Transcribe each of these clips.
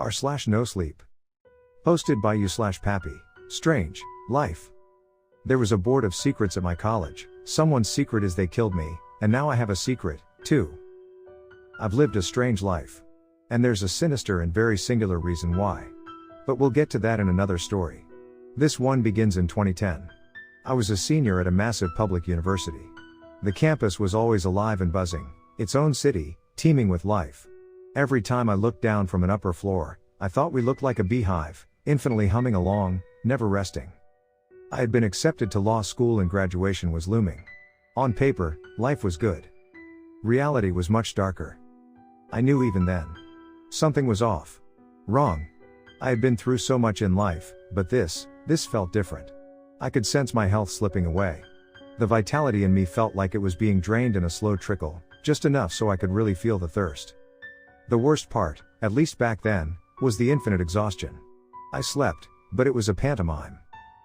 r/nosleep. Hosted by you/PappyStrangeLife. There was a board of secrets at my college. Someone's secret is they killed me, and now I have a secret, too. I've lived a strange life. And there's a sinister and very singular reason why. But we'll get to that in another story. This one begins in 2010. I was a senior at a massive public university. The campus was always alive and buzzing, its own city, teeming with life. Every time I looked down from an upper floor, I thought we looked like a beehive, infinitely humming along, never resting. I had been accepted to law school and graduation was looming. On paper, life was good. Reality was much darker. I knew even then. Something was off. Wrong. I had been through so much in life, but this felt different. I could sense my health slipping away. The vitality in me felt like it was being drained in a slow trickle, just enough so I could really feel the thirst. The worst part, at least back then, was the infinite exhaustion. I slept, but it was a pantomime.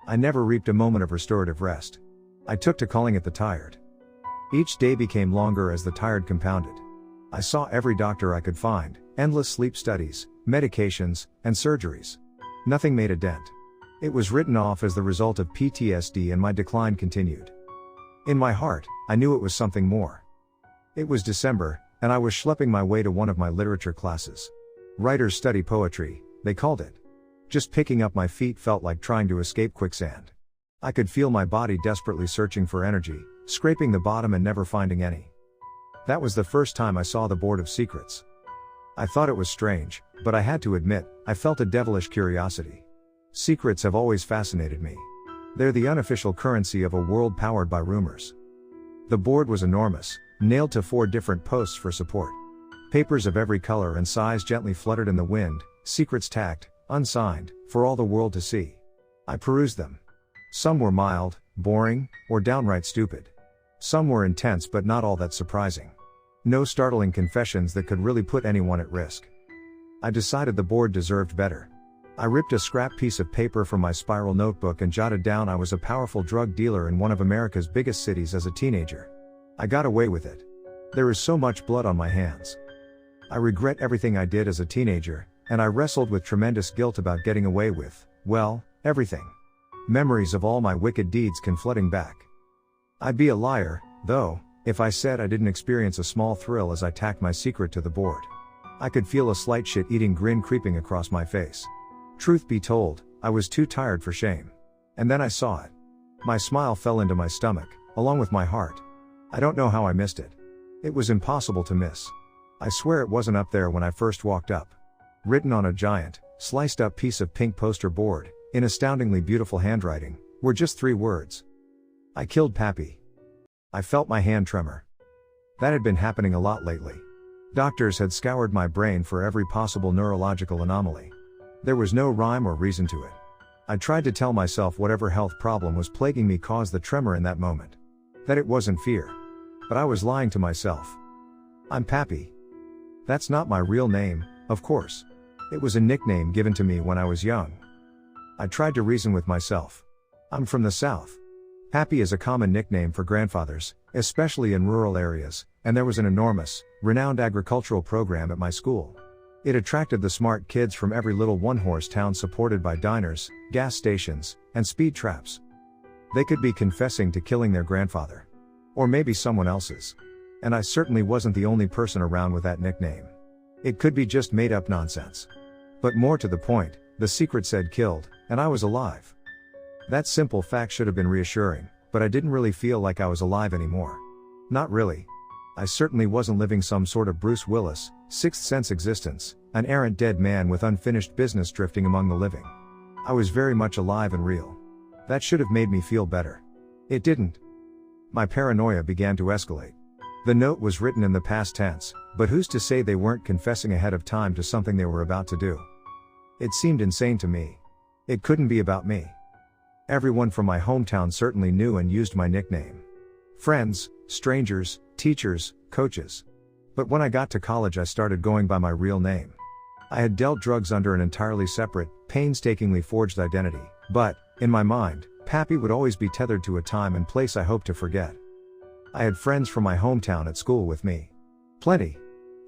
I never reaped a moment of restorative rest. I took to calling it the tired. Each day became longer as the tired compounded. I saw every doctor I could find, endless sleep studies, medications, and surgeries. Nothing made a dent. It was written off as the result of PTSD and my decline continued. In my heart, I knew it was something more. It was December, and I was schlepping my way to one of my literature classes. Writers study poetry, they called it. Just picking up my feet felt like trying to escape quicksand. I could feel my body desperately searching for energy, scraping the bottom and never finding any. That was the first time I saw the Board of Secrets. I thought it was strange, but I had to admit, I felt a devilish curiosity. Secrets have always fascinated me. They're the unofficial currency of a world powered by rumors. The board was enormous, nailed to 4 different posts for support. Papers of every color and size gently fluttered in the wind, secrets tacked, unsigned, for all the world to see. I perused them. Some were mild, boring, or downright stupid. Some were intense but not all that surprising. No startling confessions that could really put anyone at risk. I decided the board deserved better. I ripped a scrap piece of paper from my spiral notebook and jotted down I was a powerful drug dealer in one of America's biggest cities as a teenager. I got away with it. There is so much blood on my hands. I regret everything I did as a teenager, and I wrestled with tremendous guilt about getting away with, well, everything. Memories of all my wicked deeds came flooding back. I'd be a liar, though, if I said I didn't experience a small thrill as I tacked my secret to the board. I could feel a slight shit-eating grin creeping across my face. Truth be told, I was too tired for shame. And then I saw it. My smile fell into my stomach, along with my heart. I don't know how I missed it. It was impossible to miss. I swear it wasn't up there when I first walked up. Written on a giant, sliced-up piece of pink poster board, in astoundingly beautiful handwriting, were just 3 words. I killed Pappy. I felt my hand tremor. That had been happening a lot lately. Doctors had scoured my brain for every possible neurological anomaly. There was no rhyme or reason to it. I tried to tell myself whatever health problem was plaguing me caused the tremor in that moment. That it wasn't fear. But I was lying to myself. I'm Pappy. That's not my real name, of course. It was a nickname given to me when I was young. I tried to reason with myself. I'm from the South. Pappy is a common nickname for grandfathers, especially in rural areas, and there was an enormous, renowned agricultural program at my school. It attracted the smart kids from every little one-horse town supported by diners, gas stations, and speed traps. They could be confessing to killing their grandfather. Or maybe someone else's. And I certainly wasn't the only person around with that nickname. It could be just made-up nonsense. But more to the point, the secret said killed, and I was alive. That simple fact should have been reassuring, but I didn't really feel like I was alive anymore. Not really. I certainly wasn't living some sort of Bruce Willis, Sixth Sense existence, an errant dead man with unfinished business drifting among the living. I was very much alive and real. That should have made me feel better. It didn't. My paranoia began to escalate. The note was written in the past tense, but who's to say they weren't confessing ahead of time to something they were about to do? It seemed insane to me. It couldn't be about me. Everyone from my hometown certainly knew and used my nickname. Friends, strangers, teachers, coaches. But when I got to college I started going by my real name. I had dealt drugs under an entirely separate, painstakingly forged identity, but, in my mind, Pappy would always be tethered to a time and place I hoped to forget. I had friends from my hometown at school with me. Plenty.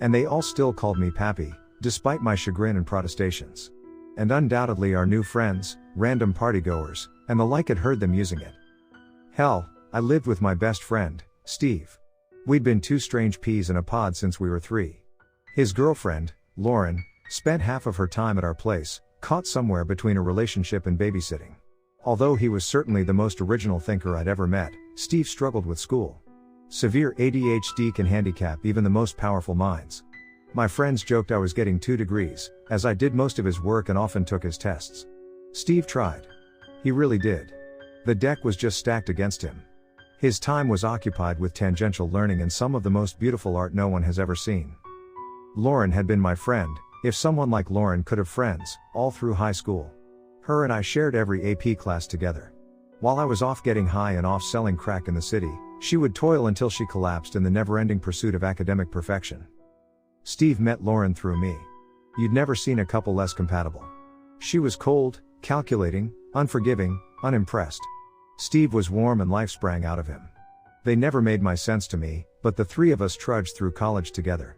And they all still called me Pappy, despite my chagrin and protestations. And undoubtedly our new friends, random partygoers, and the like had heard them using it. Hell, I lived with my best friend, Steve. We'd been two strange peas in a pod since we were 3. His girlfriend, Lauren, spent half of her time at our place, caught somewhere between a relationship and babysitting. Although he was certainly the most original thinker I'd ever met, Steve struggled with school. Severe ADHD can handicap even the most powerful minds. My friends joked I was getting 2 degrees, as I did most of his work and often took his tests. Steve tried. He really did. The deck was just stacked against him. His time was occupied with tangential learning and some of the most beautiful art no one has ever seen. Lauren had been my friend, if someone like Lauren could have friends, all through high school. Her and I shared every AP class together. While I was off getting high and off selling crack in the city, she would toil until she collapsed in the never-ending pursuit of academic perfection. Steve met Lauren through me. You'd never seen a couple less compatible. She was cold, calculating, unforgiving, unimpressed. Steve was warm and life sprang out of him. They never made my sense to me, but the 3 of us trudged through college together.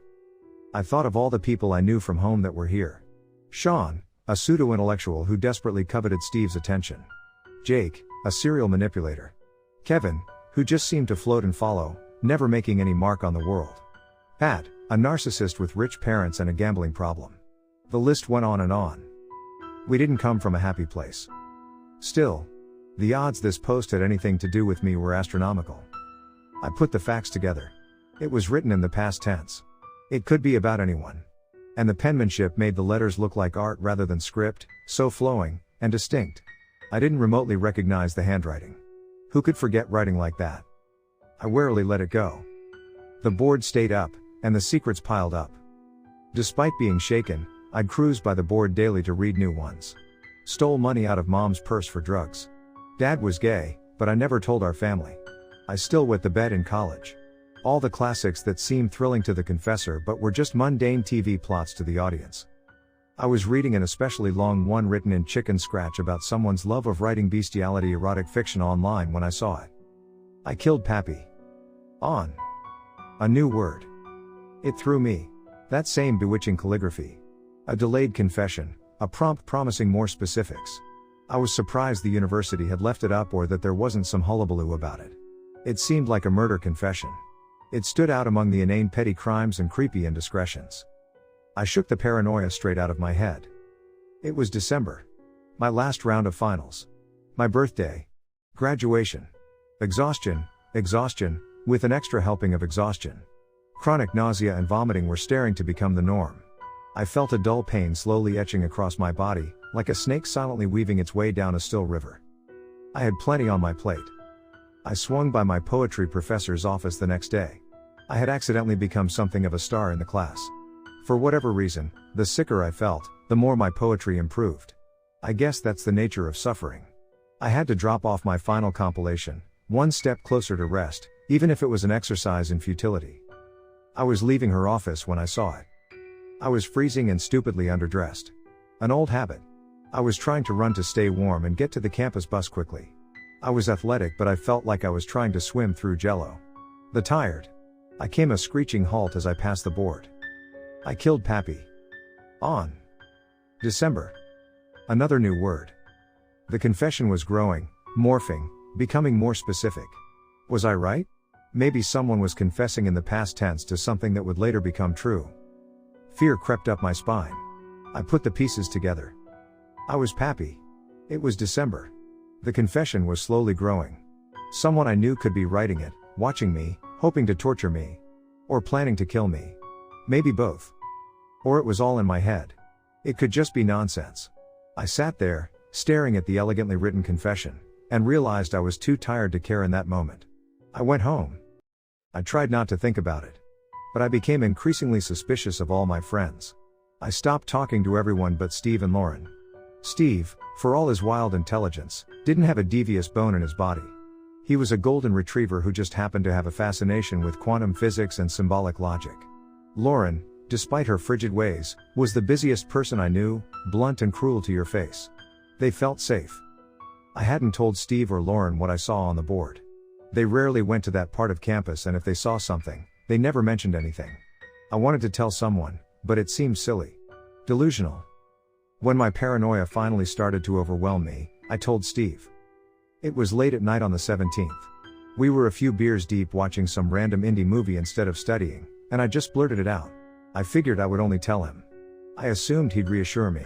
I thought of all the people I knew from home that were here. Sean, a pseudo-intellectual who desperately coveted Steve's attention. Jake, a serial manipulator. Kevin, who just seemed to float and follow, never making any mark on the world. Pat, a narcissist with rich parents and a gambling problem. The list went on and on. We didn't come from a happy place. Still, the odds this post had anything to do with me were astronomical. I put the facts together. It was written in the past tense. It could be about anyone. And the penmanship made the letters look like art rather than script, so flowing and distinct. I didn't remotely recognize the handwriting. Who could forget writing like that? I warily let it go. The board stayed up, and the secrets piled up. Despite being shaken, I'd cruise by the board daily to read new ones. Stole money out of mom's purse for drugs. Dad was gay, but I never told our family. I still wet the bed in college. All the classics that seemed thrilling to the confessor but were just mundane TV plots to the audience. I was reading an especially long one written in chicken scratch about someone's love of writing bestiality erotic fiction online when I saw it. I killed Pappy. On. A new word. It threw me. That same bewitching calligraphy. A delayed confession, a prompt promising more specifics. I was surprised the university had left it up or that there wasn't some hullabaloo about it. It seemed like a murder confession. It stood out among the inane petty crimes and creepy indiscretions. I shook the paranoia straight out of my head. It was December. My last round of finals. My birthday. Graduation. Exhaustion, with an extra helping of exhaustion. Chronic nausea and vomiting were staring to become the norm. I felt a dull pain slowly etching across my body, like a snake silently weaving its way down a still river. I had plenty on my plate. I swung by my poetry professor's office the next day. I had accidentally become something of a star in the class. For whatever reason, the sicker I felt, the more my poetry improved. I guess that's the nature of suffering. I had to drop off my final compilation, one step closer to rest, even if it was an exercise in futility. I was leaving her office when I saw it. I was freezing and stupidly underdressed. An old habit. I was trying to run to stay warm and get to the campus bus quickly. I was athletic but I felt like I was trying to swim through jello. The tired. I came a screeching halt as I passed the board. I killed Pappy. On. December. Another new word. The confession was growing, morphing, becoming more specific. Was I right? Maybe someone was confessing in the past tense to something that would later become true. Fear crept up my spine. I put the pieces together. I was Pappy. It was December. The confession was slowly growing. Someone I knew could be writing it, watching me, hoping to torture me. Or planning to kill me. Maybe both. Or it was all in my head. It could just be nonsense. I sat there, staring at the elegantly written confession, and realized I was too tired to care in that moment. I went home. I tried not to think about it. But I became increasingly suspicious of all my friends. I stopped talking to everyone but Steve and Lauren. Steve, for all his wild intelligence, didn't have a devious bone in his body. He was a golden retriever who just happened to have a fascination with quantum physics and symbolic logic. Lauren, despite her frigid ways, was the busiest person I knew, blunt and cruel to your face. They felt safe. I hadn't told Steve or Lauren what I saw on the board. They rarely went to that part of campus, and if they saw something, they never mentioned anything. I wanted to tell someone, but it seemed silly. Delusional. When my paranoia finally started to overwhelm me, I told Steve. It was late at night on the 17th. We were a few beers deep watching some random indie movie instead of studying, and I just blurted it out. I figured I would only tell him. I assumed he'd reassure me.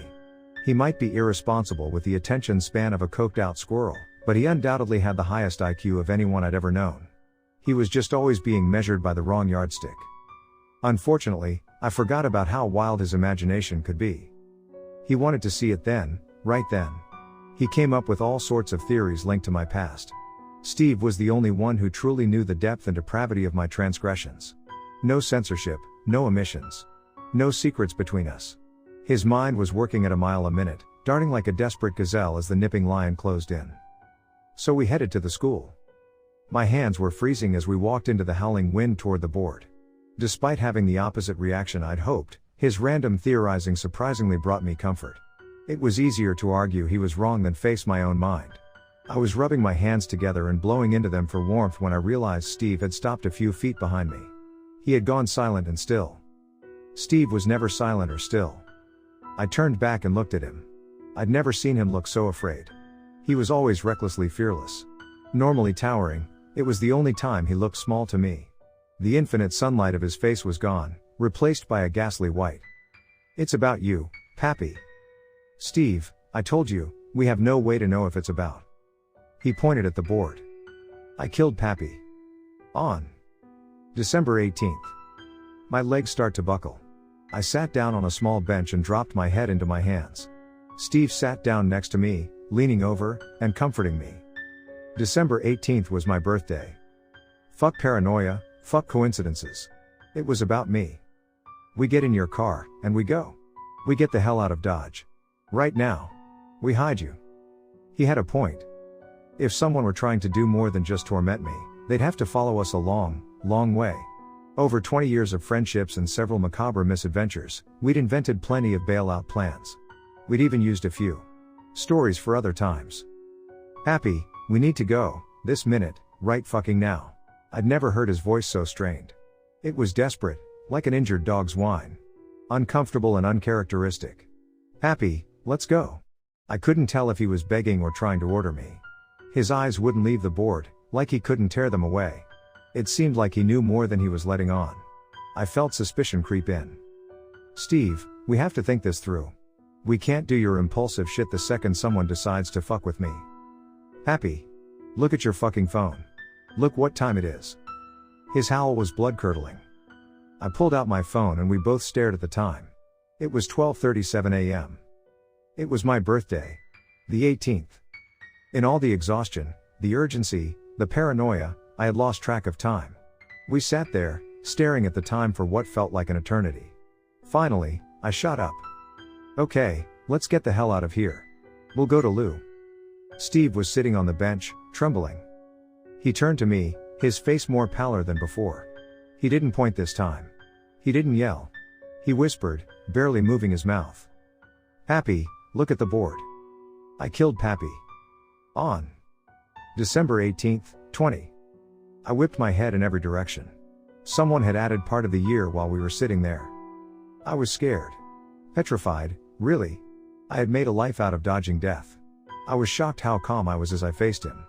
He might be irresponsible with the attention span of a coked out squirrel, but he undoubtedly had the highest IQ of anyone I'd ever known. He was just always being measured by the wrong yardstick. Unfortunately, I forgot about how wild his imagination could be. He wanted to see it then, right then. He came up with all sorts of theories linked to my past. Steve was the only one who truly knew the depth and depravity of my transgressions. No censorship, no omissions. No secrets between us. His mind was working at a mile a minute, darting like a desperate gazelle as the nipping lion closed in. So we headed to the school. My hands were freezing as we walked into the howling wind toward the board. Despite having the opposite reaction I'd hoped, his random theorizing surprisingly brought me comfort. It was easier to argue he was wrong than face my own mind. I was rubbing my hands together and blowing into them for warmth when I realized Steve had stopped a few feet behind me. He had gone silent and still. Steve was never silent or still. I turned back and looked at him. I'd never seen him look so afraid. He was always recklessly fearless. Normally towering, it was the only time he looked small to me. The infinite sunlight of his face was gone, replaced by a ghastly white. It's about you, Pappy. Steve, I told you, we have no way to know if it's about. He pointed at the board. I killed Pappy. On December 18th. My legs start to buckle. I sat down on a small bench and dropped my head into my hands. Steve sat down next to me, leaning over, and comforting me. December 18th was my birthday. Fuck paranoia, fuck coincidences. It was about me. We get in your car, and we go. We get the hell out of Dodge. Right now. We hide you. He had a point. If someone were trying to do more than just torment me, they'd have to follow us a long, long way. Over 20 years of friendships and several macabre misadventures, we'd invented plenty of bailout plans. We'd even used a few. Stories for other times. Pappy, we need to go, this minute, right fucking now. I'd never heard his voice so strained. It was desperate, like an injured dog's whine. Uncomfortable and uncharacteristic. Pappy, let's go. I couldn't tell if he was begging or trying to order me. His eyes wouldn't leave the board, like he couldn't tear them away. It seemed like he knew more than he was letting on. I felt suspicion creep in. Steve, we have to think this through. We can't do your impulsive shit the second someone decides to fuck with me. Pappy. Look at your fucking phone. Look what time it is. His howl was blood-curdling. I pulled out my phone and we both stared at the time. It was 12:37 a.m. It was my birthday. The 18th. In all the exhaustion, the urgency, the paranoia, I had lost track of time. We sat there, staring at the time for what felt like an eternity. Finally, I shot up. Okay, let's get the hell out of here. We'll go to Lou. Steve was sitting on the bench, trembling. He turned to me, his face more pallor than before. He didn't point this time. He didn't yell. He whispered, barely moving his mouth. Pappy, look at the board. I killed Pappy. On December 18th, 20. I whipped my head in every direction. Someone had added part of the year while we were sitting there. I was scared. Petrified, really. I had made a life out of dodging death. I was shocked how calm I was as I faced him.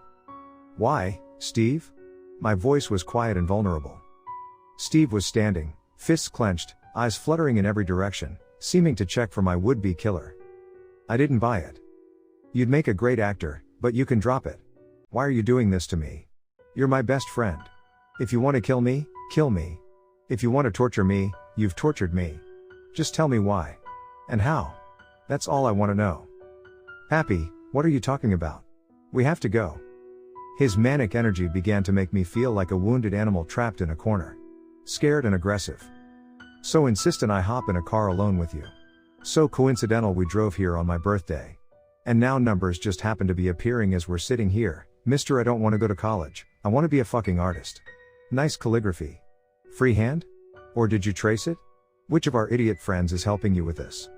Why, Steve? My voice was quiet and vulnerable. Steve was standing, fists clenched, eyes fluttering in every direction, seeming to check for my would-be killer. I didn't buy it. You'd make a great actor, but you can drop it. Why are you doing this to me? You're my best friend. If you want to kill me, kill me. If you want to torture me, you've tortured me. Just tell me why. And how. That's all I want to know. Pappy, what are you talking about? We have to go. His manic energy began to make me feel like a wounded animal trapped in a corner. Scared and aggressive. So insistent I hop in a car alone with you. So coincidental we drove here on my birthday. And now numbers just happen to be appearing as we're sitting here. Mister, I don't want to go to college. I want to be a fucking artist. Nice calligraphy. Freehand? Or did you trace it? Which of our idiot friends is helping you with this?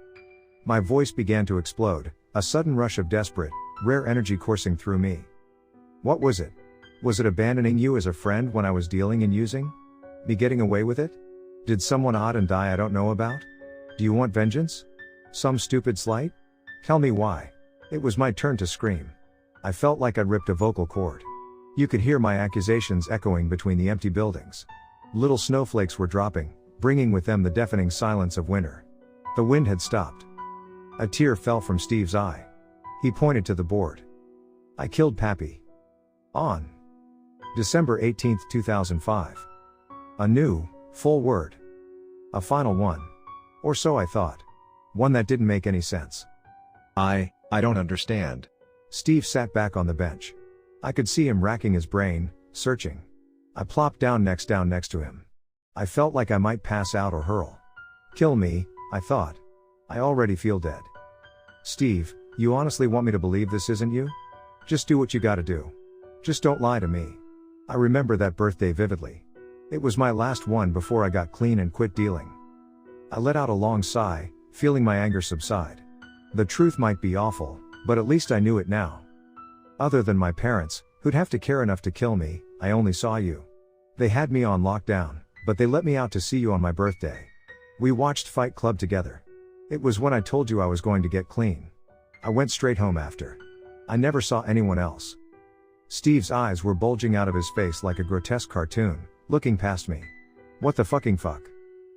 My voice began to explode, a sudden rush of desperate, rare energy coursing through me. What was it? Was it abandoning you as a friend when I was dealing and using? Me getting away with it? Did someone odd and die I don't know about? Do you want vengeance? Some stupid slight? Tell me why. It was my turn to scream. I felt like I'd ripped a vocal cord. You could hear my accusations echoing between the empty buildings. Little snowflakes were dropping, bringing with them the deafening silence of winter. The wind had stopped. A tear fell from Steve's eye. He pointed to the board. I killed Pappy. On December 18, 2005. A new, full word. A final one. Or so I thought. One that didn't make any sense. I don't understand. Steve sat back on the bench. I could see him racking his brain, searching. I plopped down next to him. I felt like I might pass out or hurl. Kill me, I thought. I already feel dead. Steve, you honestly want me to believe this isn't you? Just do what you gotta do. Just don't lie to me. I remember that birthday vividly. It was my last one before I got clean and quit dealing. I let out a long sigh, feeling my anger subside. The truth might be awful, but at least I knew it now. Other than my parents, who'd have to care enough to kill me, I only saw you. They had me on lockdown, but they let me out to see you on my birthday. We watched Fight Club together. It was when I told you I was going to get clean. I went straight home after. I never saw anyone else. Steve's eyes were bulging out of his face like a grotesque cartoon, looking past me. What the fucking fuck?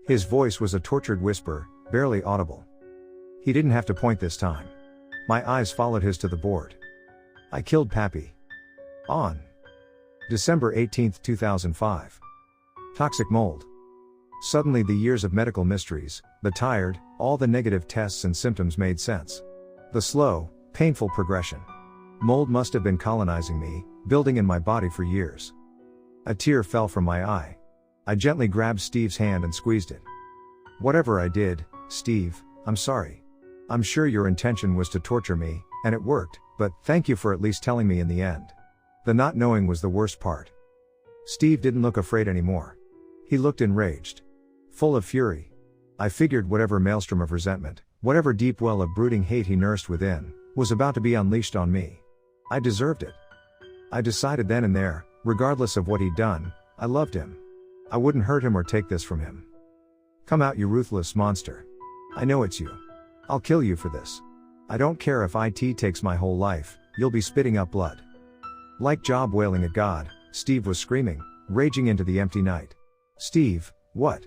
His voice was a tortured whisper, barely audible. He didn't have to point this time. My eyes followed his to the board. I killed Pappy. On December 18, 2005. Toxic mold. Suddenly the years of medical mysteries, the tired, all the negative tests and symptoms made sense. The slow, painful progression. Mold must have been colonizing me, building in my body for years. A tear fell from my eye. I gently grabbed Steve's hand and squeezed it. Whatever I did, Steve, I'm sorry. I'm sure your intention was to torture me, and it worked, but thank you for at least telling me in the end. The not knowing was the worst part. Steve didn't look afraid anymore. He looked enraged. Full of fury. I figured whatever maelstrom of resentment, whatever deep well of brooding hate he nursed within, was about to be unleashed on me. I deserved it. I decided then and there, regardless of what he'd done, I loved him. I wouldn't hurt him or take this from him. Come out, you ruthless monster. I know it's you. I'll kill you for this. I don't care if it takes my whole life, you'll be spitting up blood. Like Job wailing at God, Steve was screaming, raging into the empty night. Steve, what?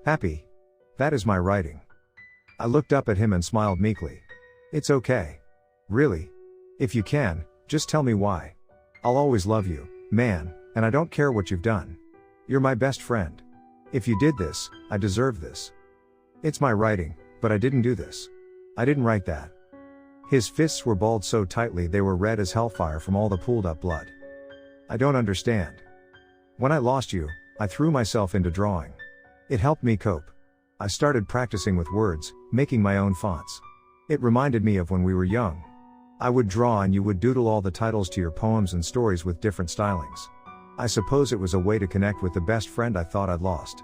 Pappy. That is my writing. I looked up at him and smiled meekly. It's okay. Really? If you can, just tell me why. I'll always love you, man, and I don't care what you've done. You're my best friend. If you did this, I deserve this. It's my writing, but I didn't do this. I didn't write that. His fists were balled so tightly they were red as hellfire from all the pooled up blood. I don't understand. When I lost you, I threw myself into drawing. It helped me cope. I started practicing with words, making my own fonts. It reminded me of when we were young. I would draw and you would doodle all the titles to your poems and stories with different stylings. I suppose it was a way to connect with the best friend I thought I'd lost.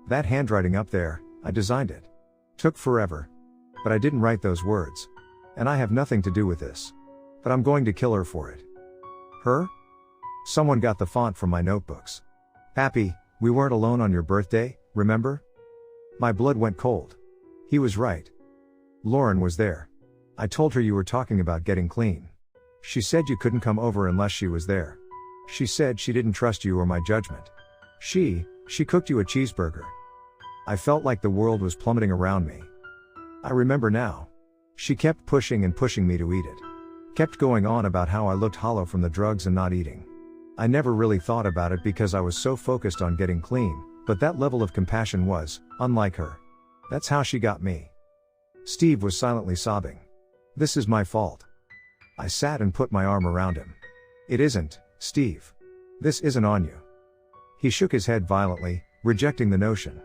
That handwriting up there, I designed it. Took forever. But I didn't write those words. And I have nothing to do with this. But I'm going to kill her for it. Her? Someone got the font from my notebooks. Pappy, we weren't alone on your birthday, remember? My blood went cold. He was right. Lauren was there. I told her you were talking about getting clean. She said you couldn't come over unless she was there. She said she didn't trust you or my judgment. She cooked you a cheeseburger. I felt like the world was plummeting around me. I remember now. She kept pushing and pushing me to eat it. Kept going on about how I looked hollow from the drugs and not eating. I never really thought about it because I was so focused on getting clean, but that level of compassion was, unlike her. That's how she got me. Steve was silently sobbing. This is my fault. I sat and put my arm around him. It isn't, Steve. This isn't on you. He shook his head violently, rejecting the notion.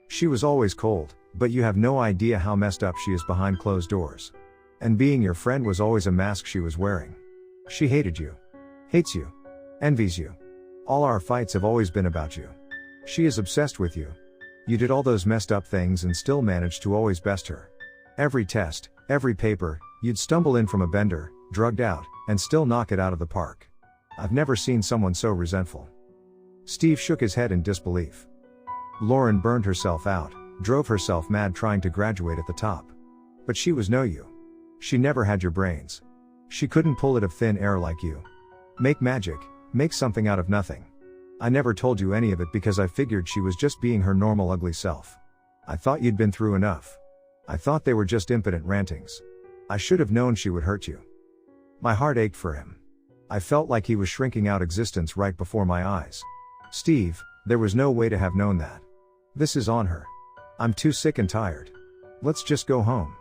She was always cold, but you have no idea how messed up she is behind closed doors. And being your friend was always a mask she was wearing. She hated you. Hates you. Envies you. All our fights have always been about you. She is obsessed with you. You did all those messed up things and still managed to always best her. Every test, every paper, you'd stumble in from a bender, drugged out, and still knock it out of the park. I've never seen someone so resentful. Steve shook his head in disbelief. Lauren burned herself out, drove herself mad trying to graduate at the top. But she was no you. She never had your brains. She couldn't pull it of thin air like you. Make magic, make something out of nothing. I never told you any of it because I figured she was just being her normal ugly self. I thought you'd been through enough. I thought they were just impotent rantings. I should have known she would hurt you. My heart ached for him. I felt like he was shrinking out existence right before my eyes. Steve, there was no way to have known that. This is on her. I'm too sick and tired. Let's just go home.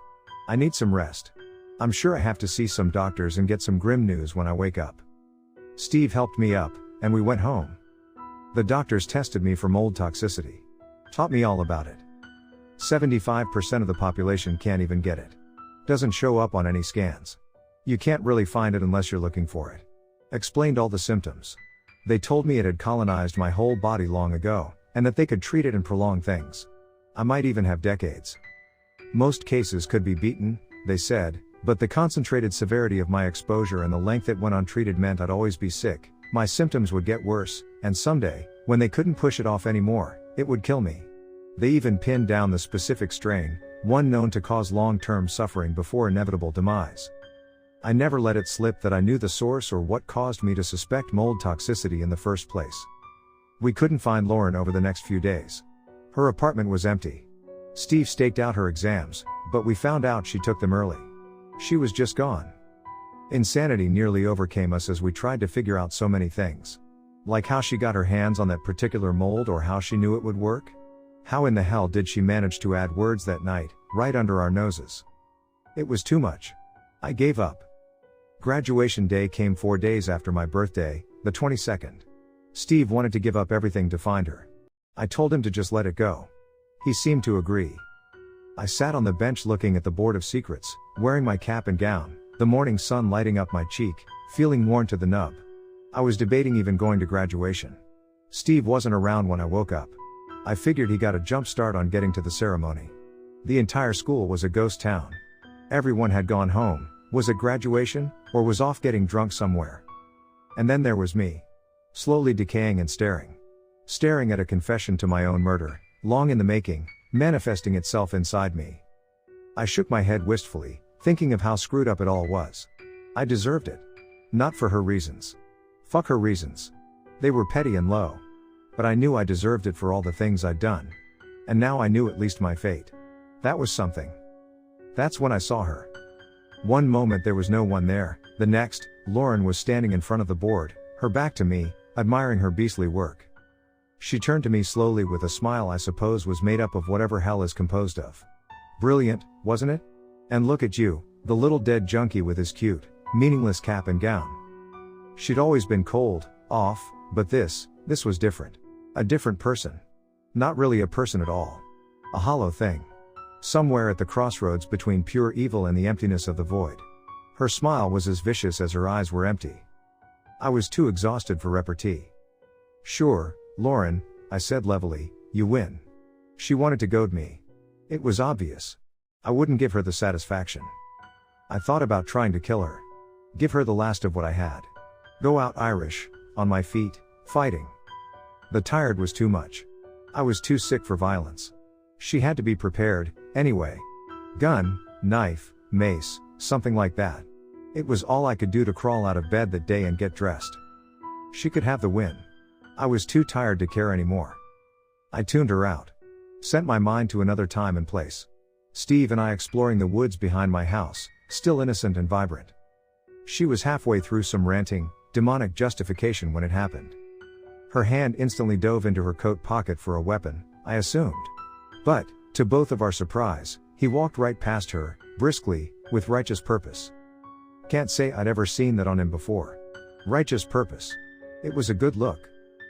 I need some rest. I'm sure I have to see some doctors and get some grim news when I wake up. Steve helped me up, and we went home. The doctors tested me for mold toxicity. Taught me all about it. 75% of the population can't even get it. Doesn't show up on any scans. You can't really find it unless you're looking for it. Explained all the symptoms. They told me it had colonized my whole body long ago, and that they could treat it and prolong things. I might even have decades. Most cases could be beaten, they said, but the concentrated severity of my exposure and the length it went untreated meant I'd always be sick, my symptoms would get worse, and someday, when they couldn't push it off anymore, it would kill me. They even pinned down the specific strain, one known to cause long-term suffering before inevitable demise. I never let it slip that I knew the source or what caused me to suspect mold toxicity in the first place. We couldn't find Lauren over the next few days. Her apartment was empty. Steve staked out her exams, but we found out she took them early. She was just gone. Insanity nearly overcame us as we tried to figure out so many things. Like how she got her hands on that particular mold or how she knew it would work. How in the hell did she manage to add words that night, right under our noses? It was too much. I gave up. Graduation day came 4 days after my birthday, the 22nd. Steve wanted to give up everything to find her. I told him to just let it go. He seemed to agree. I sat on the bench looking at the Board of Secrets, wearing my cap and gown, the morning sun lighting up my cheek, feeling worn to the nub. I was debating even going to graduation. Steve wasn't around when I woke up. I figured he got a jump start on getting to the ceremony. The entire school was a ghost town. Everyone had gone home, was at graduation, or was off getting drunk somewhere. And then there was me. Slowly decaying and staring at a confession to my own murder, long in the making, manifesting itself inside me. I shook my head wistfully, thinking of how screwed up it all was. I deserved it. Not for her reasons. Fuck her reasons. They were petty and low. But I knew I deserved it for all the things I'd done. And now I knew at least my fate. That was something. That's when I saw her. One moment there was no one there, the next, Lauren was standing in front of the board, her back to me, admiring her beastly work. She turned to me slowly with a smile I suppose was made up of whatever hell is composed of. Brilliant, wasn't it? And look at you, the little dead junkie with his cute, meaningless cap and gown. She'd always been cold, off, but this was different. A different person. Not really a person at all. A hollow thing. Somewhere at the crossroads between pure evil and the emptiness of the void. Her smile was as vicious as her eyes were empty. I was too exhausted for repartee. Sure, Lauren, I said levelly, you win. She wanted to goad me. It was obvious. I wouldn't give her the satisfaction. I thought about trying to kill her. Give her the last of what I had. Go out Irish, on my feet, fighting. The tired was too much. I was too sick for violence. She had to be prepared, anyway. Gun, knife, mace, something like that. It was all I could do to crawl out of bed that day and get dressed. She could have the win. I was too tired to care anymore. I tuned her out. Sent my mind to another time and place. Steve and I exploring the woods behind my house, still innocent and vibrant. She was halfway through some ranting, demonic justification when it happened. Her hand instantly dove into her coat pocket for a weapon, I assumed. But, to both of our surprise, he walked right past her, briskly, with righteous purpose. Can't say I'd ever seen that on him before. Righteous purpose. It was a good look.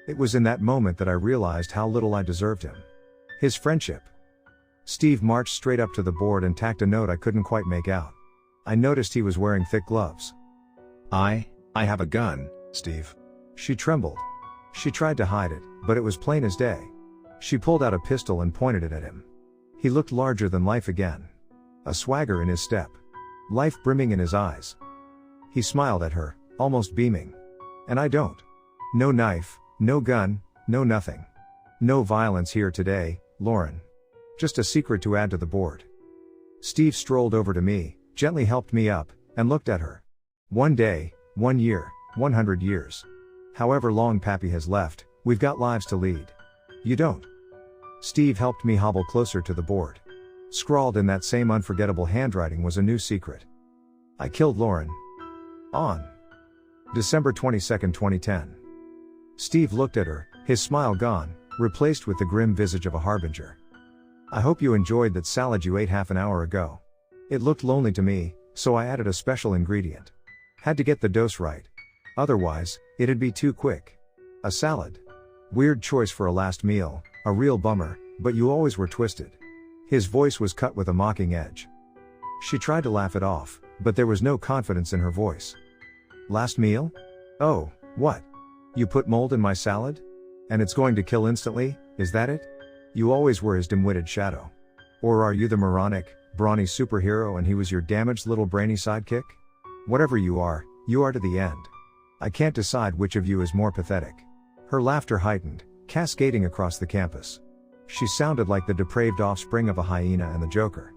It was in that moment that I realized how little I deserved him. His friendship. Steve marched straight up to the board and tacked a note I couldn't quite make out. I noticed he was wearing thick gloves. I have a gun, Steve. She trembled. She tried to hide it, but it was plain as day. She pulled out a pistol and pointed it at him. He looked larger than life again. A swagger in his step. Life brimming in his eyes. He smiled at her, almost beaming. And I don't. No knife, no gun, no nothing. No violence here today, Lauren. Just a secret to add to the board. Steve strolled over to me, gently helped me up, and looked at her. 1 day, 1 year, 100 years. However long Pappy has left, we've got lives to lead. You don't. Steve helped me hobble closer to the board. Scrawled in that same unforgettable handwriting was a new secret. I killed Lauren. On December 22, 2010. Steve looked at her, his smile gone, replaced with the grim visage of a harbinger. I hope you enjoyed that salad you ate half an hour ago. It looked lonely to me, so I added a special ingredient. Had to get the dose right. Otherwise, it'd be too quick. A salad. Weird choice for a last meal, a real bummer, but you always were twisted. His voice was cut with a mocking edge. She tried to laugh it off, but there was no confidence in her voice. Last meal? Oh, what? You put mold in my salad? And it's going to kill instantly, is that it? You always were his dim-witted shadow. Or are you the moronic, brawny superhero and he was your damaged little brainy sidekick? Whatever you are to the end. I can't decide which of you is more pathetic. Her laughter heightened, cascading across the campus. She sounded like the depraved offspring of a hyena and the Joker.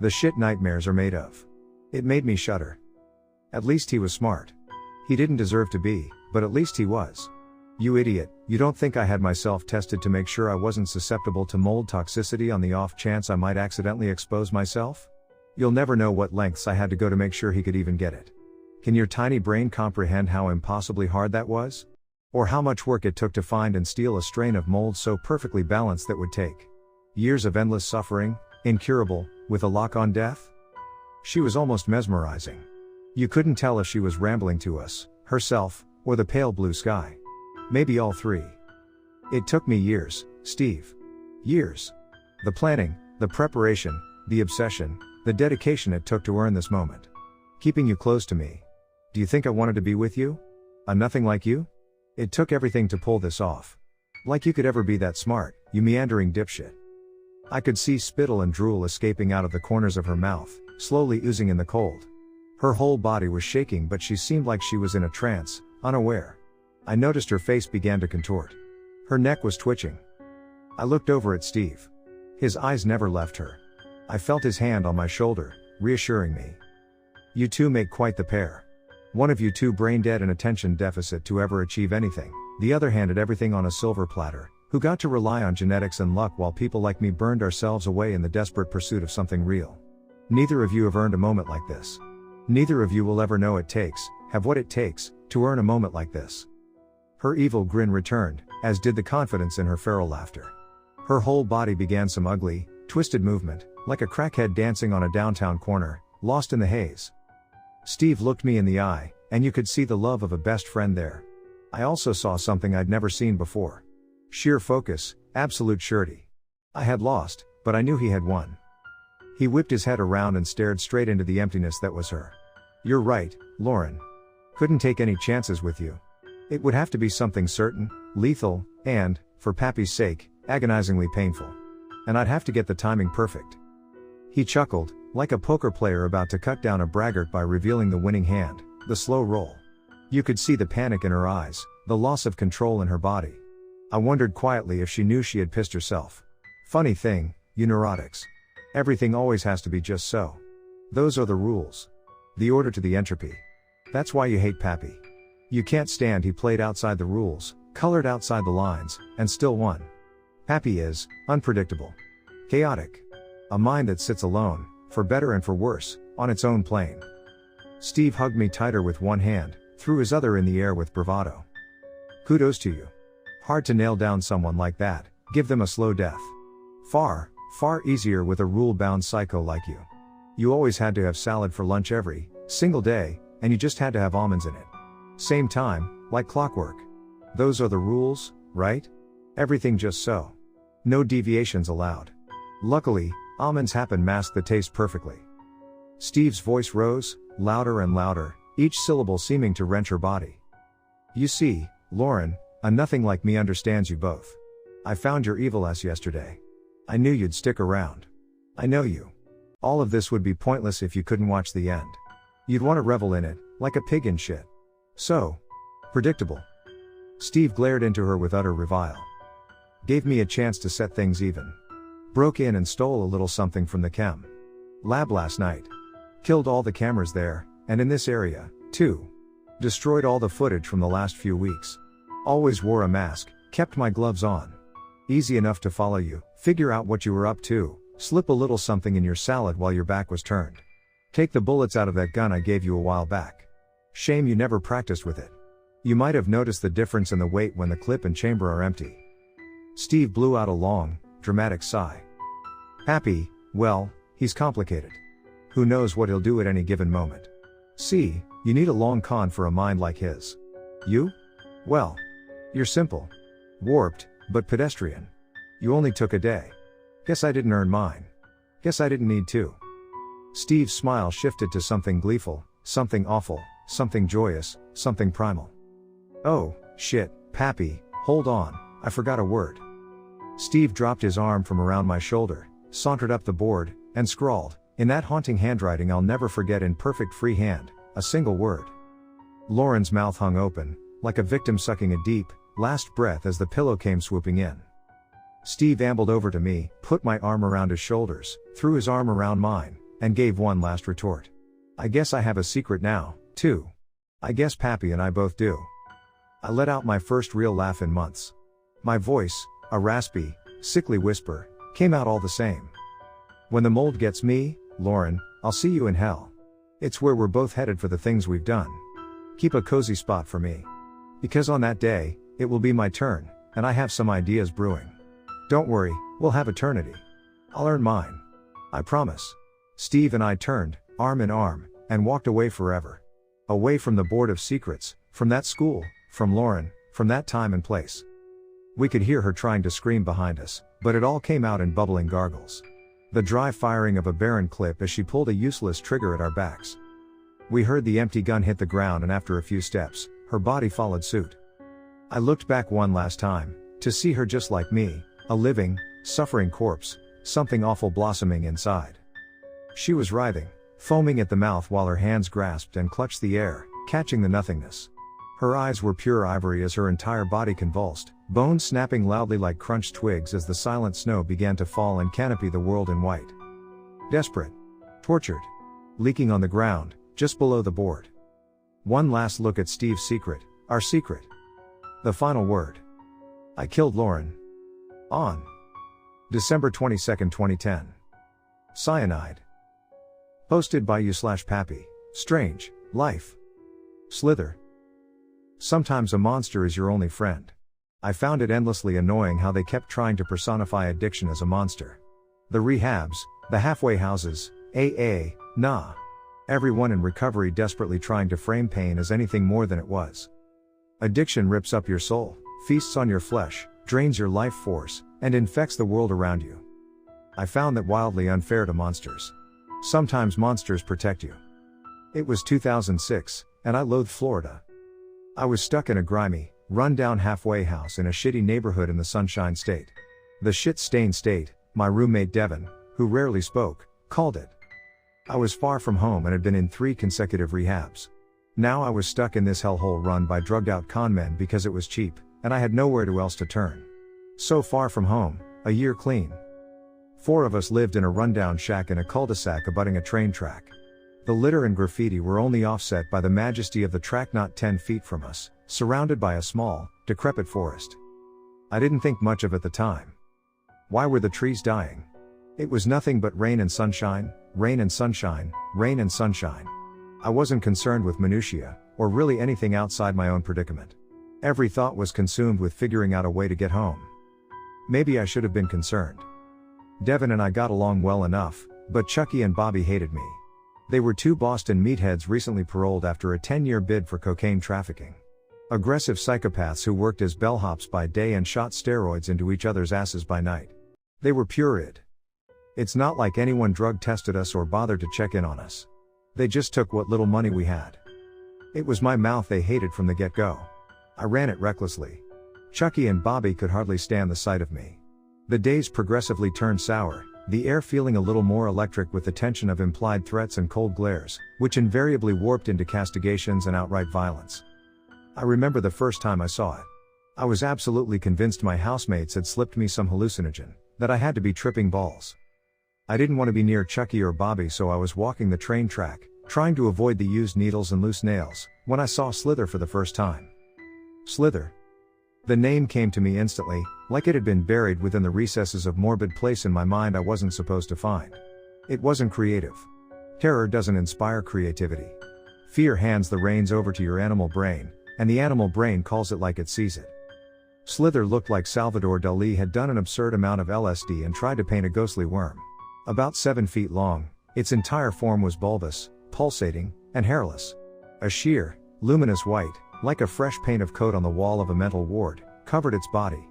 The shit nightmares are made of. It made me shudder. At least he was smart. He didn't deserve to be, but at least he was. You idiot, you don't think I had myself tested to make sure I wasn't susceptible to mold toxicity on the off chance I might accidentally expose myself? You'll never know what lengths I had to go to make sure he could even get it. Can your tiny brain comprehend how impossibly hard that was? Or how much work it took to find and steal a strain of mold so perfectly balanced that would take years of endless suffering, incurable, with a lock on death? She was almost mesmerizing. You couldn't tell if she was rambling to us, herself, or the pale blue sky. Maybe all three. It took me years, Steve. Years. The planning, the preparation, the obsession, the dedication it took to earn this moment. Keeping you close to me. Do you think I wanted to be with you? A nothing like you? It took everything to pull this off. Like you could ever be that smart, you meandering dipshit. I could see spittle and drool escaping out of the corners of her mouth, slowly oozing in the cold. Her whole body was shaking, but she seemed like she was in a trance, unaware. I noticed her face began to contort. Her neck was twitching. I looked over at Steve. His eyes never left her. I felt his hand on my shoulder, reassuring me. You two make quite the pair. One of you two brain dead and attention deficit to ever achieve anything, the other handed everything on a silver platter, who got to rely on genetics and luck while people like me burned ourselves away in the desperate pursuit of something real. Neither of you have earned a moment like this. Neither of you will ever know have what it takes, to earn a moment like this. Her evil grin returned, as did the confidence in her feral laughter. Her whole body began some ugly, twisted movement, like a crackhead dancing on a downtown corner, lost in the haze. Steve looked me in the eye, and you could see the love of a best friend there. I also saw something I'd never seen before. Sheer focus, absolute surety. I had lost, but I knew he had won. He whipped his head around and stared straight into the emptiness that was her. You're right, Lauren. Couldn't take any chances with you. It would have to be something certain, lethal, and, for Pappy's sake, agonizingly painful. And I'd have to get the timing perfect. He chuckled, like a poker player about to cut down a braggart by revealing the winning hand, the slow roll. You could see the panic in her eyes, the loss of control in her body. I wondered quietly if she knew she had pissed herself. Funny thing, you neurotics. Everything always has to be just so. Those are the rules. The order to the entropy. That's why you hate Pappy. You can't stand he played outside the rules, colored outside the lines, and still won. Pappy is unpredictable. Chaotic. A mind that sits alone, for better and for worse, on its own plane. Steve hugged me tighter with one hand, threw his other in the air with bravado. Kudos to you. Hard to nail down someone like that, give them a slow death. Far, far easier with a rule-bound psycho like you. You always had to have salad for lunch every single day, and you just had to have almonds in it. Same time, like clockwork. Those are the rules, right? Everything just so. No deviations allowed. Luckily, almonds happen mask the taste perfectly. Steve's voice rose, louder and louder, each syllable seeming to wrench her body. You see, Lauren, a nothing like me understands you both. I found your evil ass yesterday. I knew you'd stick around. I know you. All of this would be pointless if you couldn't watch the end. You'd want to revel in it, like a pig in shit. So predictable. Steve glared into her with utter revile. Gave me a chance to set things even. Broke in and stole a little something from the chem. Lab last night. Killed all the cameras there, and in this area, too. Destroyed all the footage from the last few weeks. Always wore a mask, kept my gloves on. Easy enough to follow you, figure out what you were up to, slip a little something in your salad while your back was turned. Take the bullets out of that gun I gave you a while back. Shame you never practiced with it. You might have noticed the difference in the weight when the clip and chamber are empty. Steve blew out a long, dramatic sigh. Pappy, well, he's complicated. Who knows what he'll do at any given moment. See, you need a long con for a mind like his. You? Well, you're simple. Warped, but pedestrian. You only took a day. Guess I didn't earn mine. Guess I didn't need to. Steve's smile shifted to something gleeful, something awful, something joyous, something primal. Oh, shit, Pappy, hold on, I forgot a word. Steve dropped his arm from around my shoulder, sauntered up the board, and scrawled, in that haunting handwriting I'll never forget in perfect freehand, a single word. Lauren's mouth hung open, like a victim sucking a deep, last breath as the pillow came swooping in. Steve ambled over to me, put my arm around his shoulders, threw his arm around mine, and gave one last retort. I guess I have a secret now, too. I guess Pappy and I both do. I let out my first real laugh in months. My voice, a raspy, sickly whisper, came out all the same. When the mold gets me, Lauren, I'll see you in hell. It's where we're both headed for the things we've done. Keep a cozy spot for me. Because on that day, it will be my turn, and I have some ideas brewing. Don't worry, we'll have eternity. I'll earn mine. I promise. Steve and I turned, arm in arm, and walked away forever. Away from the Board of Secrets, from that school, from Lauren, from that time and place. We could hear her trying to scream behind us, but it all came out in bubbling gargles. The dry firing of a barren clip as she pulled a useless trigger at our backs. We heard the empty gun hit the ground, and after a few steps, her body followed suit. I looked back one last time, to see her just like me, a living, suffering corpse, something awful blossoming inside. She was writhing, foaming at the mouth while her hands grasped and clutched the air, catching the nothingness. Her eyes were pure ivory as her entire body convulsed, bones snapping loudly like crunched twigs as the silent snow began to fall and canopy the world in white. Desperate. Tortured. Leaking on the ground, just below the board. One last look at Steve's secret, our secret. The final word. I killed Lauren. On December 22, 2010. Cyanide. Posted by you/PappyStrangeLife. Slither. Sometimes a monster is your only friend. I found it endlessly annoying how they kept trying to personify addiction as a monster. The rehabs, the halfway houses, AA, nah. Everyone in recovery desperately trying to frame pain as anything more than it was. Addiction rips up your soul, feasts on your flesh, drains your life force, and infects the world around you. I found that wildly unfair to monsters. Sometimes monsters protect you. It was 2006, and I loathed Florida. I was stuck in a grimy, run-down halfway house in a shitty neighborhood in the Sunshine State. The shit-stained state, my roommate Devin, who rarely spoke, called it. I was far from home and had been in 3 consecutive rehabs. Now I was stuck in this hellhole run by drugged-out conmen because it was cheap, and I had nowhere else to turn. So far from home, a year clean. 4 of us lived in a rundown shack in a cul-de-sac abutting a train track. The litter and graffiti were only offset by the majesty of the track not 10 feet from us, surrounded by a small, decrepit forest. I didn't think much of it at the time. Why were the trees dying? It was nothing but rain and sunshine, rain and sunshine, rain and sunshine. I wasn't concerned with minutiae, or really anything outside my own predicament. Every thought was consumed with figuring out a way to get home. Maybe I should have been concerned. Devin and I got along well enough, but Chucky and Bobby hated me. They were 2 Boston meatheads recently paroled after a 10-year bid for cocaine trafficking. Aggressive psychopaths who worked as bellhops by day and shot steroids into each other's asses by night. They were pure id. It's not like anyone drug tested us or bothered to check in on us. They just took what little money we had. It was my mouth they hated from the get-go. I ran it recklessly. Chucky and Bobby could hardly stand the sight of me. The days progressively turned sour, the air feeling a little more electric with the tension of implied threats and cold glares, which invariably warped into castigations and outright violence. I remember the first time I saw it. I was absolutely convinced my housemates had slipped me some hallucinogen, that I had to be tripping balls. I didn't want to be near Chucky or Bobby, so I was walking the train track, trying to avoid the used needles and loose nails, when I saw Slither for the first time. Slither. The name came to me instantly, like it had been buried within the recesses of morbid place in my mind I wasn't supposed to find. It wasn't creative. Terror doesn't inspire creativity. Fear hands the reins over to your animal brain, and the animal brain calls it like it sees it. Slither looked like Salvador Dalí had done an absurd amount of LSD and tried to paint a ghostly worm. About 7 feet long, its entire form was bulbous, pulsating, and hairless. A sheer, luminous white, like a fresh paint of coat on the wall of a mental ward, covered its body.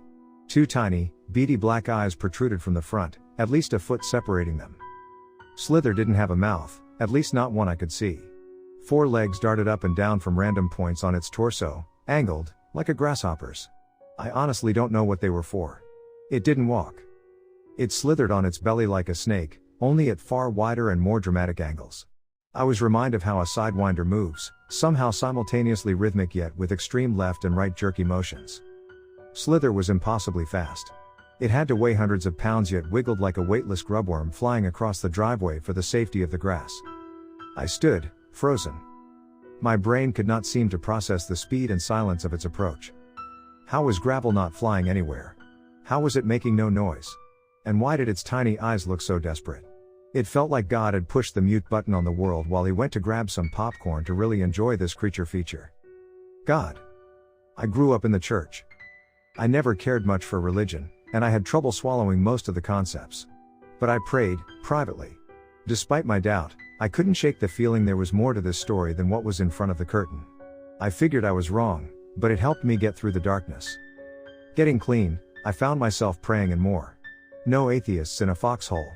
2 tiny, beady black eyes protruded from the front, at least a foot separating them. Slither didn't have a mouth, at least not one I could see. 4 legs darted up and down from random points on its torso, angled, like a grasshopper's. I honestly don't know what they were for. It didn't walk. It slithered on its belly like a snake, only at far wider and more dramatic angles. I was reminded of how a sidewinder moves, somehow simultaneously rhythmic yet with extreme left and right jerky motions. Slither was impossibly fast. It had to weigh hundreds of pounds yet wiggled like a weightless grubworm flying across the driveway for the safety of the grass. I stood, frozen. My brain could not seem to process the speed and silence of its approach. How was gravel not flying anywhere? How was it making no noise? And why did its tiny eyes look so desperate? It felt like God had pushed the mute button on the world while he went to grab some popcorn to really enjoy this creature feature. God. I grew up in the church. I never cared much for religion, and I had trouble swallowing most of the concepts. But I prayed, privately. Despite my doubt, I couldn't shake the feeling there was more to this story than what was in front of the curtain. I figured I was wrong, but it helped me get through the darkness. Getting clean, I found myself praying and more. No atheists in a foxhole.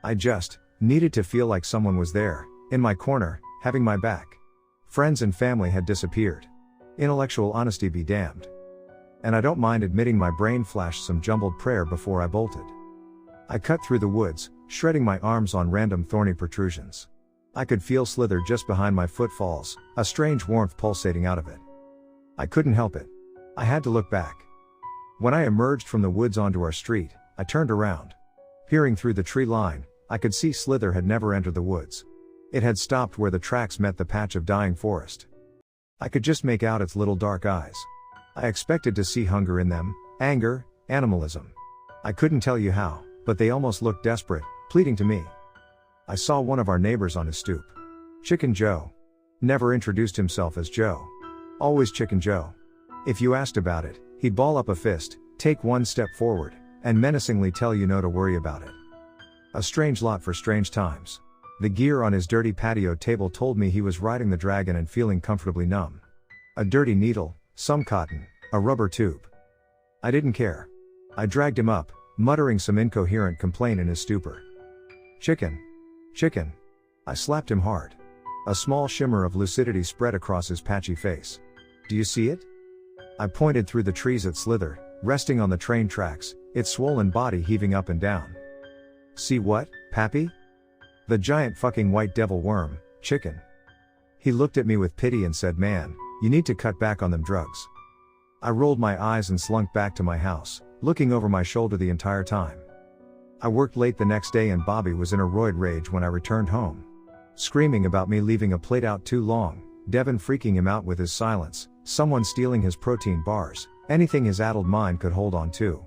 I just needed to feel like someone was there, in my corner, having my back. Friends and family had disappeared. Intellectual honesty be damned. And I don't mind admitting my brain flashed some jumbled prayer before I bolted. I cut through the woods, shredding my arms on random thorny protrusions. I could feel Slither just behind my footfalls, a strange warmth pulsating out of it. I couldn't help it. I had to look back. When I emerged from the woods onto our street, I turned around. Peering through the tree line, I could see Slither had never entered the woods. It had stopped where the tracks met the patch of dying forest. I could just make out its little dark eyes. I expected to see hunger in them, anger, animalism. I couldn't tell you how, but they almost looked desperate, pleading to me. I saw one of our neighbors on his stoop. Chicken Joe. Never introduced himself as Joe. Always Chicken Joe. If you asked about it, he'd ball up a fist, take one step forward, and menacingly tell you no to worry about it. A strange lot for strange times. The gear on his dirty patio table told me he was riding the dragon and feeling comfortably numb. A dirty needle, some cotton, a rubber tube. I didn't care. I dragged him up, muttering some incoherent complaint in his stupor. Chicken. Chicken. I slapped him hard. A small shimmer of lucidity spread across his patchy face. Do you see it? I pointed through the trees at Slither, resting on the train tracks, its swollen body heaving up and down. See what, Pappy? The giant fucking white devil worm, chicken. He looked at me with pity and said, man, you need to cut back on them drugs. I rolled my eyes and slunk back to my house, looking over my shoulder the entire time. I worked late the next day and Bobby was in a roid rage when I returned home. Screaming about me leaving a plate out too long, Devin freaking him out with his silence, someone stealing his protein bars, anything his addled mind could hold on to.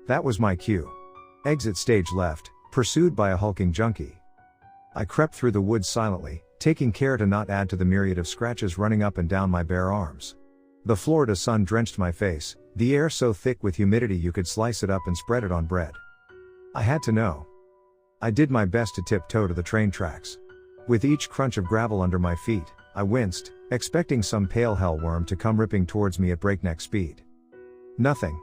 That was my cue. Exit stage left, pursued by a hulking junkie. I crept through the woods silently, taking care to not add to the myriad of scratches running up and down my bare arms. The Florida sun drenched my face, the air so thick with humidity you could slice it up and spread it on bread. I had to know. I did my best to tiptoe to the train tracks. With each crunch of gravel under my feet, I winced, expecting some pale hellworm to come ripping towards me at breakneck speed. Nothing.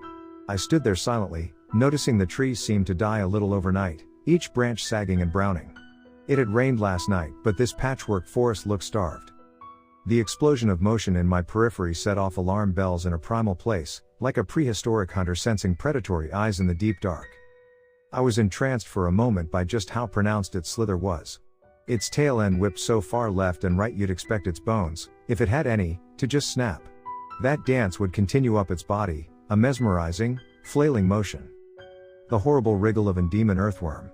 I stood there silently, noticing the trees seemed to die a little overnight, each branch sagging and browning. It had rained last night, but this patchwork forest looked starved. The explosion of motion in my periphery set off alarm bells in a primal place, like a prehistoric hunter sensing predatory eyes in the deep dark. I was entranced for a moment by just how pronounced its slither was. Its tail end whipped so far left and right you'd expect its bones, if it had any, to just snap. That dance would continue up its body, a mesmerizing, flailing motion. The horrible wriggle of an demon earthworm.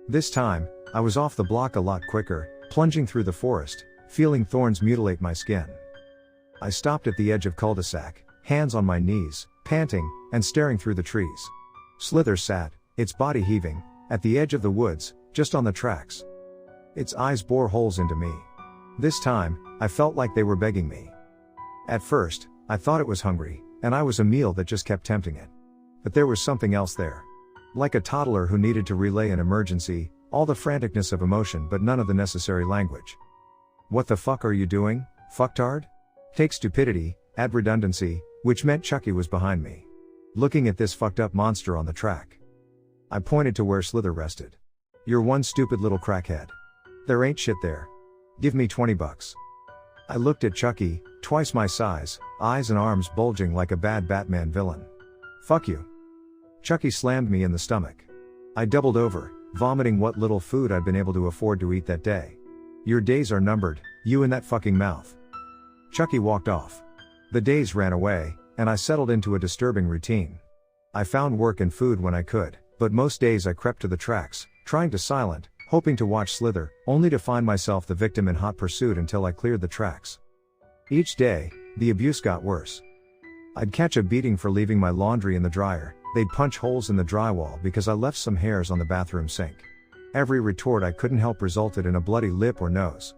This time, I was off the block a lot quicker, plunging through the forest, feeling thorns mutilate my skin. I stopped at the edge of cul-de-sac, hands on my knees, panting, and staring through the trees. Slither sat, its body heaving, at the edge of the woods, just on the tracks. Its eyes bore holes into me. This time, I felt like they were begging me. At first, I thought it was hungry, and I was a meal that just kept tempting it. But there was something else there. Like a toddler who needed to relay an emergency, all the franticness of emotion but none of the necessary language. What the fuck are you doing, fucktard? Take stupidity, add redundancy, which meant Chucky was behind me. Looking at this fucked up monster on the track. I pointed to where Slither rested. You're one stupid little crackhead. There ain't shit there. Give me $20. I looked at Chucky, twice my size, eyes and arms bulging like a bad Batman villain. Fuck you. Chucky slammed me in the stomach. I doubled over, vomiting what little food I'd been able to afford to eat that day. Your days are numbered, you and that fucking mouth. Chucky walked off. The days ran away, and I settled into a disturbing routine. I found work and food when I could, but most days I crept to the tracks, trying to silent, hoping to watch Slither, only to find myself the victim in hot pursuit until I cleared the tracks. Each day, the abuse got worse. I'd catch a beating for leaving my laundry in the dryer, they'd punch holes in the drywall because I left some hairs on the bathroom sink. Every retort I couldn't help resulted in a bloody lip or nose.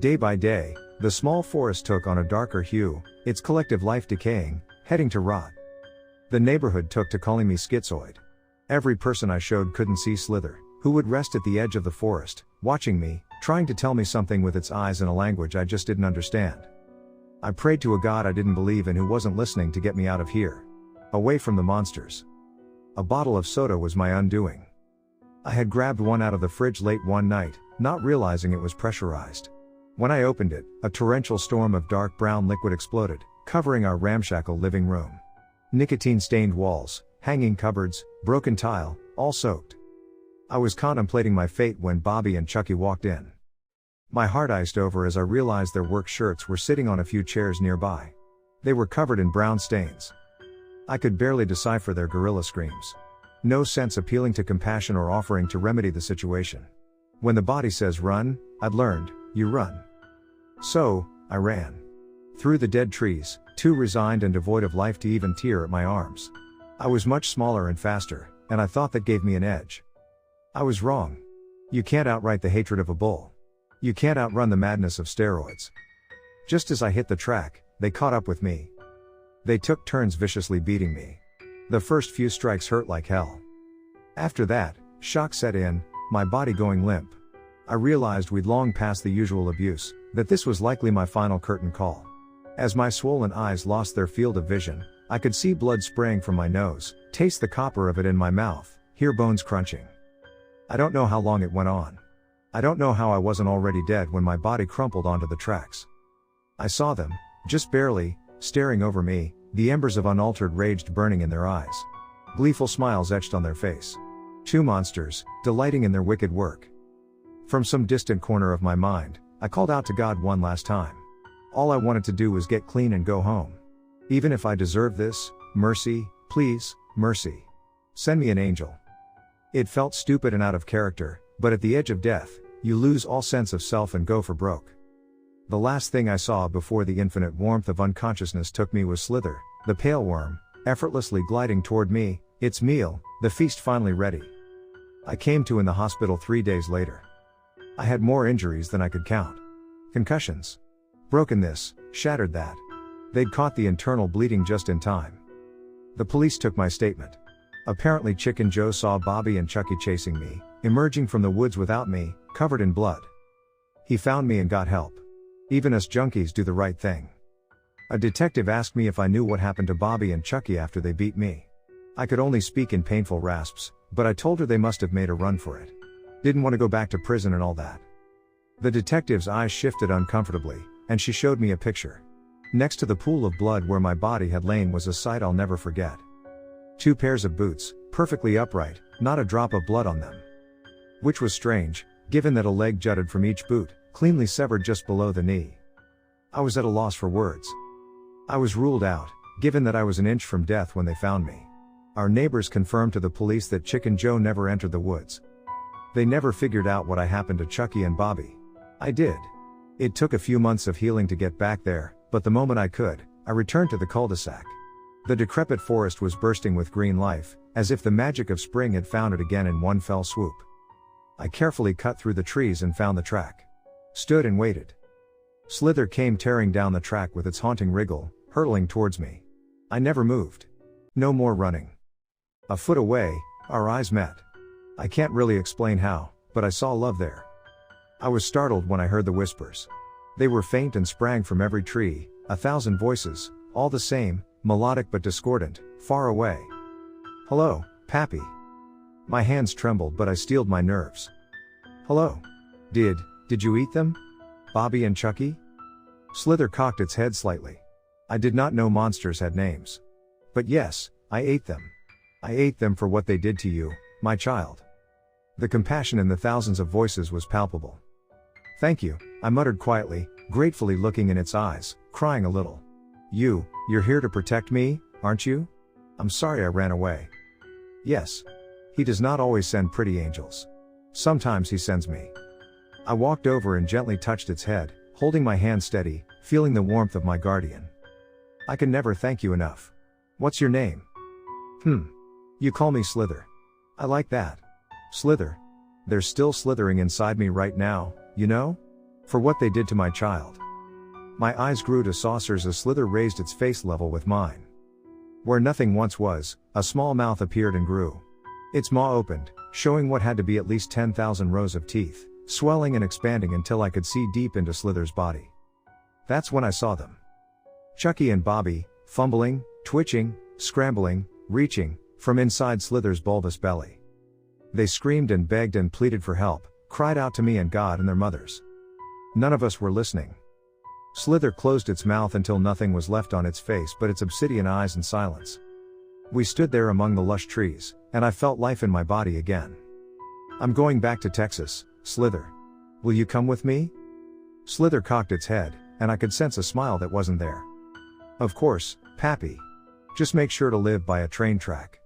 Day by day, the small forest took on a darker hue, its collective life decaying, heading to rot. The neighborhood took to calling me schizoid. Every person I showed couldn't see Slither, who would rest at the edge of the forest, watching me, trying to tell me something with its eyes in a language I just didn't understand. I prayed to a God I didn't believe in who wasn't listening to get me out of here. Away from the monsters. A bottle of soda was my undoing. I had grabbed one out of the fridge late one night, not realizing it was pressurized. When I opened it, a torrential storm of dark brown liquid exploded, covering our ramshackle living room. Nicotine-stained walls, hanging cupboards, broken tile, all soaked. I was contemplating my fate when Bobby and Chucky walked in. My heart iced over as I realized their work shirts were sitting on a few chairs nearby. They were covered in brown stains. I could barely decipher their gorilla screams. No sense appealing to compassion or offering to remedy the situation. When the body says run, I'd learned, you run. So, I ran. Through the dead trees, too resigned and devoid of life to even tear at my arms. I was much smaller and faster, and I thought that gave me an edge. I was wrong. You can't outright the hatred of a bull. You can't outrun the madness of steroids. Just as I hit the track, they caught up with me. They took turns viciously beating me. The first few strikes hurt like hell. After that, shock set in, my body going limp. I realized we'd long passed the usual abuse, that this was likely my final curtain call. As my swollen eyes lost their field of vision, I could see blood spraying from my nose, taste the copper of it in my mouth, hear bones crunching. I don't know how long it went on. I don't know how I wasn't already dead when my body crumpled onto the tracks. I saw them, just barely, staring over me, the embers of unaltered rage burning in their eyes. Gleeful smiles etched on their face. Two monsters, delighting in their wicked work. From some distant corner of my mind, I called out to God one last time. All I wanted to do was get clean and go home. Even if I deserve this, mercy, please, mercy. Send me an angel. It felt stupid and out of character, but at the edge of death, you lose all sense of self and go for broke. The last thing I saw before the infinite warmth of unconsciousness took me was Slither, the pale worm, effortlessly gliding toward me, its meal, the feast finally ready. I came to in the hospital 3 days later. I had more injuries than I could count. Concussions. Broken this, shattered that. They'd caught the internal bleeding just in time. The police took my statement. Apparently Chicken Joe saw Bobby and Chucky chasing me, emerging from the woods without me, covered in blood. He found me and got help. Even us junkies do the right thing. A detective asked me if I knew what happened to Bobby and Chucky after they beat me. I could only speak in painful rasps, but I told her they must have made a run for it. Didn't want to go back to prison and all that. The detective's eyes shifted uncomfortably, and she showed me a picture. Next to the pool of blood where my body had lain was a sight I'll never forget. 2 pairs of boots, perfectly upright, not a drop of blood on them. Which was strange, given that a leg jutted from each boot, cleanly severed just below the knee. I was at a loss for words. I was ruled out, given that I was an inch from death when they found me. Our neighbors confirmed to the police that Chicken Joe never entered the woods. They never figured out what I happened to Chucky and Bobby. I did. It took a few months of healing to get back there, but the moment I could, I returned to the cul-de-sac. The decrepit forest was bursting with green life, as if the magic of spring had found it again in one fell swoop. I carefully cut through the trees and found the track. Stood and waited. Slither came tearing down the track with its haunting wriggle, hurtling towards me. I never moved. No more running. A foot away, our eyes met. I can't really explain how, but I saw love there. I was startled when I heard the whispers. They were faint and sprang from every tree, 1,000 voices, all the same, melodic but discordant, far away. "Hello, Pappy." My hands trembled but I steeled my nerves. "Hello. Did you eat them? Bobby and Chucky?" Slither cocked its head slightly. I did not know monsters had names. But yes, I ate them. I ate them for what they did to you, my child. The compassion in the thousands of voices was palpable. "Thank you," I muttered quietly, gratefully looking in its eyes, crying a little. You're here to protect me, aren't you? I'm sorry I ran away." "Yes. He does not always send pretty angels. Sometimes he sends me." I walked over and gently touched its head, holding my hand steady, feeling the warmth of my guardian. "I can never thank you enough. What's your name?" You call me Slither. I like that. Slither. There's still slithering inside me right now, you know? For what they did to my child." My eyes grew to saucers as Slither raised its face level with mine. Where nothing once was, a small mouth appeared and grew. Its maw opened, showing what had to be at least 10,000 rows of teeth, swelling and expanding until I could see deep into Slither's body. That's when I saw them. Chucky and Bobby, fumbling, twitching, scrambling, reaching, from inside Slither's bulbous belly. They screamed and begged and pleaded for help, cried out to me and God and their mothers. None of us were listening. Slither closed its mouth until nothing was left on its face but its obsidian eyes and silence. We stood there among the lush trees, and I felt life in my body again. "I'm going back to Texas, Slither. Will you come with me?" Slither cocked its head, and I could sense a smile that wasn't there. "Of course, Pappy. Just make sure to live by a train track."